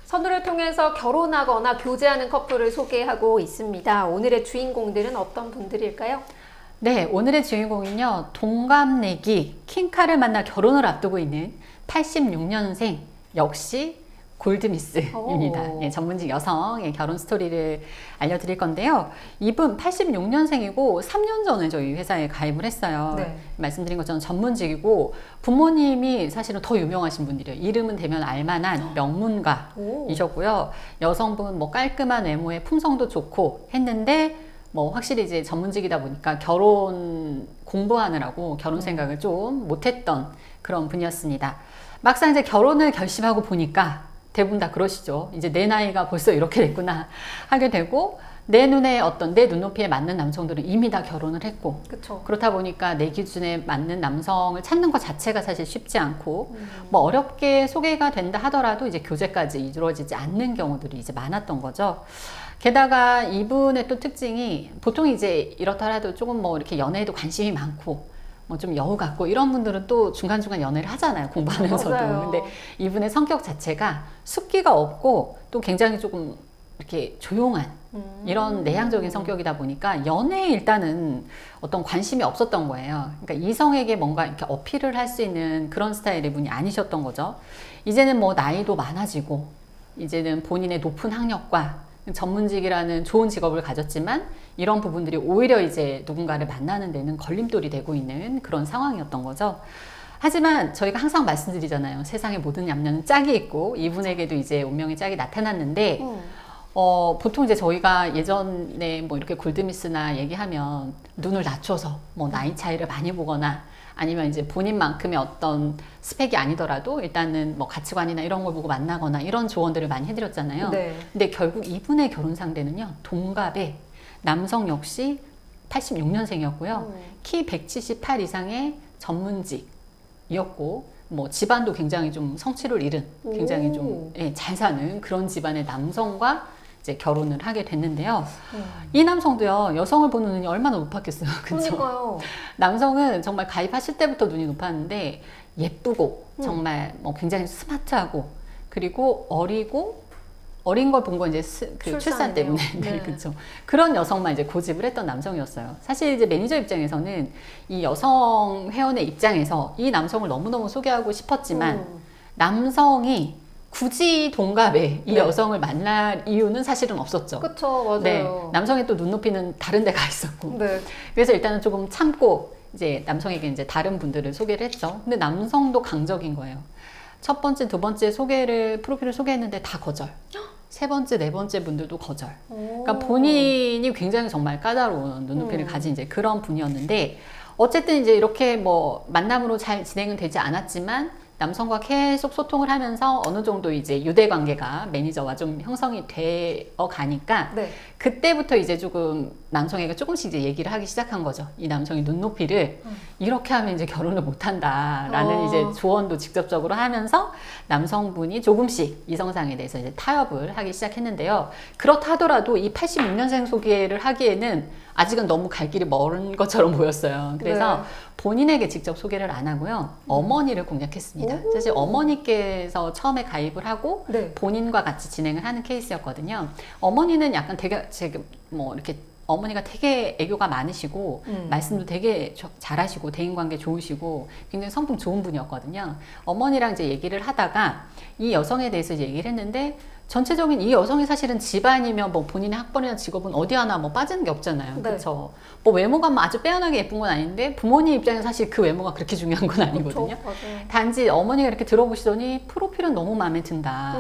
선물을 통해서 결혼하거나 교제하는 커플을 소개하고 있습니다. 오늘의 주인공들은 어떤 분들일까요? 네, 오늘의 주인공은요, 동갑내기 킹카를 만나 결혼을 앞두고 있는 86년생, 역시 골드미스입니다. 예, 전문직 여성의 결혼 스토리를 알려드릴 건데요. 이분 86년생이고 3년 전에 저희 회사에 가입을 했어요. 네. 말씀드린 것처럼 전문직이고 부모님이 사실은 더 유명하신 분들이에요. 이름은 대면 알만한 명문가이셨고요. 여성분 뭐 깔끔한 외모에 품성도 좋고 했는데 뭐 확실히 이제 전문직이다 보니까 결혼 공부하느라고 결혼 생각을 좀 못했던 그런 분이었습니다. 막상 이제 결혼을 결심하고 보니까 대부분 다 그러시죠. 이제 내 나이가 벌써 이렇게 됐구나 하게 되고 내 눈에 어떤 내 눈높이에 맞는 남성들은 이미 다 결혼을 했고 그쵸. 그렇다 보니까 내 기준에 맞는 남성을 찾는 것 자체가 사실 쉽지 않고 뭐 어렵게 소개가 된다 하더라도 이제 교제까지 이루어지지 않는 경우들이 이제 많았던 거죠. 게다가 이분의 또 특징이 보통 이제 이렇더라도 조금 뭐 이렇게 연애에도 관심이 많고 뭐 좀 여우 같고 이런 분들은 또 중간중간 연애를 하잖아요. 공부하면서도. 맞아요. 근데 이분의 성격 자체가 숫기가 없고 또 굉장히 조금 이렇게 조용한 이런 내향적인 성격이다 보니까 연애에 일단은 어떤 관심이 없었던 거예요. 그러니까 이성에게 뭔가 이렇게 어필을 할 수 있는 그런 스타일의 분이 아니셨던 거죠. 이제는 뭐 나이도 많아지고 이제는 본인의 높은 학력과 전문직이라는 좋은 직업을 가졌지만 이런 부분들이 오히려 이제 누군가를 만나는 데는 걸림돌이 되고 있는 그런 상황이었던 거죠. 하지만 저희가 항상 말씀드리잖아요. 세상의 모든 남녀는 짝이 있고 이분에게도 이제 운명의 짝이 나타났는데 보통 이제 저희가 예전에 뭐 이렇게 골드미스나 얘기하면 눈을 낮춰서 뭐 나이 차이를 많이 보거나 아니면 이제 본인만큼의 어떤 스펙이 아니더라도 일단은 뭐 가치관이나 이런 걸 보고 만나거나 이런 조언들을 많이 해드렸잖아요. 네. 근데 결국 이분의 결혼 상대는요, 동갑의 남성 역시 86년생이었고요. 키 178 이상의 전문직이었고, 뭐 집안도 굉장히 좀 성취를 이룬, 굉장히 좀 잘 사는 그런 집안의 남성과 이제 결혼을 하게 됐는데요. 이 남성도요, 여성을 보는 눈이 얼마나 높았겠어요. 그렇죠? 그러니까요. 남성은 정말 가입하실 때부터 눈이 높았는데 예쁘고 정말 뭐 굉장히 스마트하고 그리고 어린 걸 본 건 이제 출산 때문에 네, 그렇죠. 그런 여성만 이제 고집을 했던 남성이었어요. 사실 이제 매니저 입장에서는 이 여성 회원의 입장에서 이 남성을 너무너무 소개하고 싶었지만 남성이 굳이 동갑에 이 여성을 만날 이유는 사실은 없었죠. 그쵸, 맞아요. 네, 남성의 또 눈높이는 다른 데 가 있었고. 네. 그래서 일단은 조금 참고 이제 남성에게 이제 다른 분들을 소개를 했죠. 근데 남성도 강적인 거예요. 첫 번째, 두 번째 프로필을 소개했는데 다 거절. 세 번째, 네 번째 분들도 거절. 그러니까 본인이 굉장히 정말 까다로운 눈높이를 가진 이제 그런 분이었는데 어쨌든 이제 이렇게 뭐 만남으로 잘 진행은 되지 않았지만 남성과 계속 소통을 하면서 어느 정도 이제 유대 관계가 매니저와 좀 형성이 되어 가니까 네. 그때부터 이제 조금 남성에게 조금씩 이제 얘기를 하기 시작한 거죠. 이 남성의 눈높이를 이렇게 하면 이제 결혼을 못 한다라는 이제 조언도 직접적으로 하면서 남성분이 조금씩 이성상에 대해서 이제 타협을 하기 시작했는데요. 그렇다 하더라도 이 86년생 소개를 하기에는 아직은 너무 갈 길이 먼 것처럼 보였어요. 그래서 네. 본인에게 직접 소개를 안 하고요. 어머니를 공략했습니다. 사실 어머니께서 처음에 가입을 하고 네. 본인과 같이 진행을 하는 케이스였거든요. 어머니는 약간 되게 뭐 이렇게 어머니가 되게 애교가 많으시고 말씀도 되게 잘하시고 대인관계 좋으시고 굉장히 성품 좋은 분이었거든요. 어머니랑 이제 얘기를 하다가 이 여성에 대해서 이제 얘기를 했는데 전체적인 이 여성이 사실은 집안이면 뭐 본인의 학벌이나 직업은 어디 하나 뭐 빠지는 게 없잖아요. 네. 그렇죠. 뭐 외모가 뭐 아주 빼어나게 예쁜 건 아닌데 부모님 입장에서 사실 그 외모가 그렇게 중요한 건 아니거든요. 그쵸, 맞아요. 단지 어머니가 이렇게 들어보시더니 프로필은 너무 마음에 든다.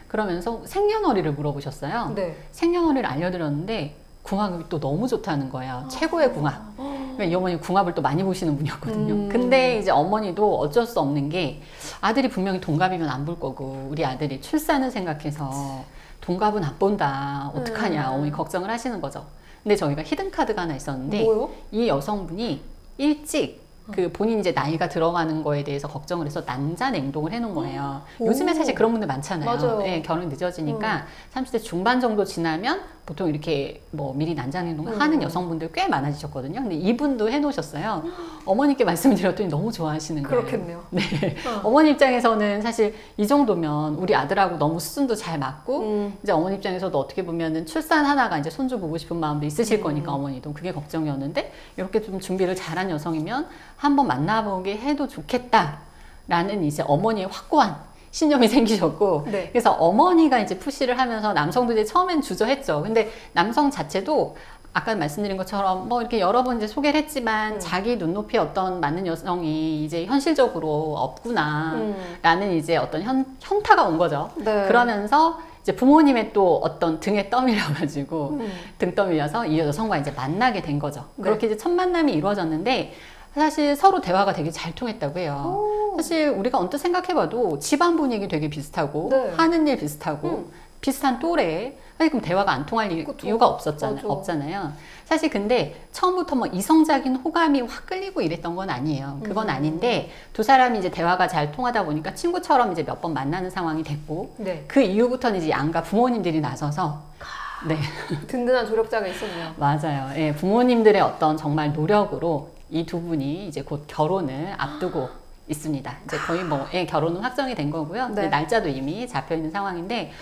그러면서 생년월일을 물어보셨어요. 네. 생년월일을 알려드렸는데 궁합이 또 너무 좋다는 거예요. 최고의 궁합. 그러니까 이 어머니 궁합을 또 많이 보시는 분이었거든요. 근데 이제 어머니도 어쩔 수 없는 게 아들이 분명히 동갑이면 안 볼 거고 우리 아들이 출산을 생각해서 동갑은 안 본다. 어떡하냐. 어머니 걱정을 하시는 거죠. 근데 저희가 히든카드가 하나 있었는데 뭐요? 이 여성분이 일찍 그 본인 이제 나이가 들어가는 거에 대해서 걱정을 해서 난자 냉동을 해놓은 거예요. 오. 요즘에 사실 그런 분들 많잖아요. 맞아요. 네, 결혼 늦어지니까 30대 중반 정도 지나면 보통 이렇게 뭐 미리 난자 냉동을 하는 여성분들 꽤 많아지셨거든요. 근데 이분도 해놓으셨어요. 어머니께 말씀드렸더니 너무 좋아하시는 거예요. 그렇겠네요. 네. 어머니 입장에서는 사실 이 정도면 우리 아들하고 너무 수준도 잘 맞고 이제 어머니 입장에서도 어떻게 보면은 출산 하나가 이제 손주 보고 싶은 마음도 있으실 거니까 어머니도 그게 걱정이었는데 이렇게 좀 준비를 잘한 여성이면 한번 만나보게 해도 좋겠다라는 이제 어머니의 확고한 신념이 생기셨고 네. 그래서 어머니가 이제 푸시를 하면서 남성도 이제 처음엔 주저했죠. 근데 남성 자체도 아까 말씀드린 것처럼 뭐 이렇게 여러 번 이제 소개를 했지만 자기 눈높이에 어떤 맞는 여성이 이제 현실적으로 없구나라는 이제 어떤 현타가 온 거죠. 네. 그러면서 이제 부모님의 또 어떤 등에 떠밀려가지고 등 떠밀려서 이 여성과 이제 만나게 된 거죠. 네. 그렇게 이제 첫 만남이 이루어졌는데 사실 서로 대화가 되게 잘 통했다고 해요. 사실 우리가 언뜻 생각해봐도 집안 분위기 되게 비슷하고 네. 하는 일 비슷하고 비슷한 또래. 사실 그럼 대화가 안 통할 그쵸. 이유가 맞아. 없잖아요. 사실 근데 처음부터 뭐 이성적인 호감이 확 끌리고 이랬던 건 아니에요. 그건 아닌데 두 사람이 이제 대화가 잘 통하다 보니까 친구처럼 이제 몇 번 만나는 상황이 됐고 네. 그 이후부터는 이제 양가 부모님들이 나서서 네. 든든한 조력자가 있었네요. 맞아요. 예, 부모님들의 어떤 정말 노력으로 이 두 분이 이제 곧 결혼을 앞두고 있습니다. 이제 거의 뭐 예, 결혼은 확정이 된 거고요. 네. 이제 날짜도 이미 잡혀 있는 상황인데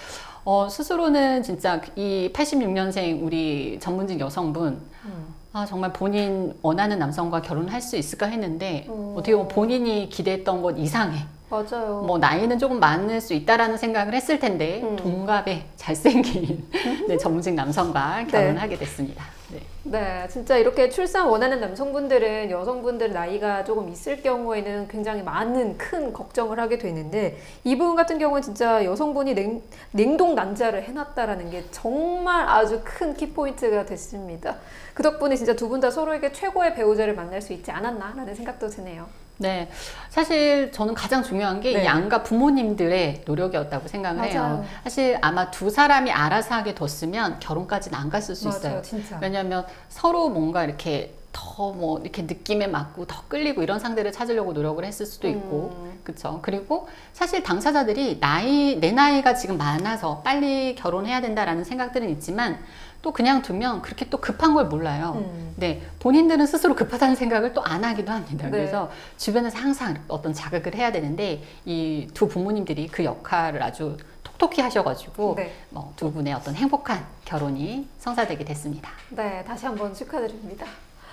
스스로는 진짜 이 86년생 우리 전문직 여성분 아, 정말 본인 원하는 남성과 결혼을 할 수 있을까 했는데 어떻게 보면 본인이 기대했던 것 이상의 맞아요. 뭐 나이는 조금 많을 수 있다라는 생각을 했을 텐데 동갑의 잘생긴 네, 전문직 남성과 결혼을 하게 됐습니다. 네. 네, 진짜 이렇게 출산 원하는 남성분들은 여성분들 나이가 조금 있을 경우에는 굉장히 많은 큰 걱정을 하게 되는데 이분 같은 경우는 진짜 여성분이 냉동 난자를 해놨다라는 게 정말 아주 큰 키포인트가 됐습니다. 그 덕분에 진짜 두 분 다 서로에게 최고의 배우자를 만날 수 있지 않았나라는 생각도 드네요. 네, 사실 저는 가장 중요한 게 네. 이 양가 부모님들의 노력이었다고 생각을 해요. 맞아요. 사실 아마 두 사람이 알아서 하게 뒀으면 결혼까지는 안 갔을 수 있어요. 맞아요, 진짜. 왜냐하면 서로 뭔가 이렇게 더 뭐 이렇게 느낌에 맞고 더 끌리고 이런 상대를 찾으려고 노력을 했을 수도 있고, 그렇죠. 그리고 사실 당사자들이 내 나이가 지금 많아서 빨리 결혼해야 된다라는 생각들은 있지만. 또 그냥 두면 그렇게 또 급한 걸 몰라요. 네, 본인들은 스스로 급하다는 생각을 또 안 하기도 합니다. 네. 그래서 주변에서 항상 어떤 자극을 해야 되는데 이 두 부모님들이 그 역할을 아주 톡톡히 하셔가지고 네. 두 분의 어떤 행복한 결혼이 성사되게 됐습니다. 네, 다시 한번 축하드립니다.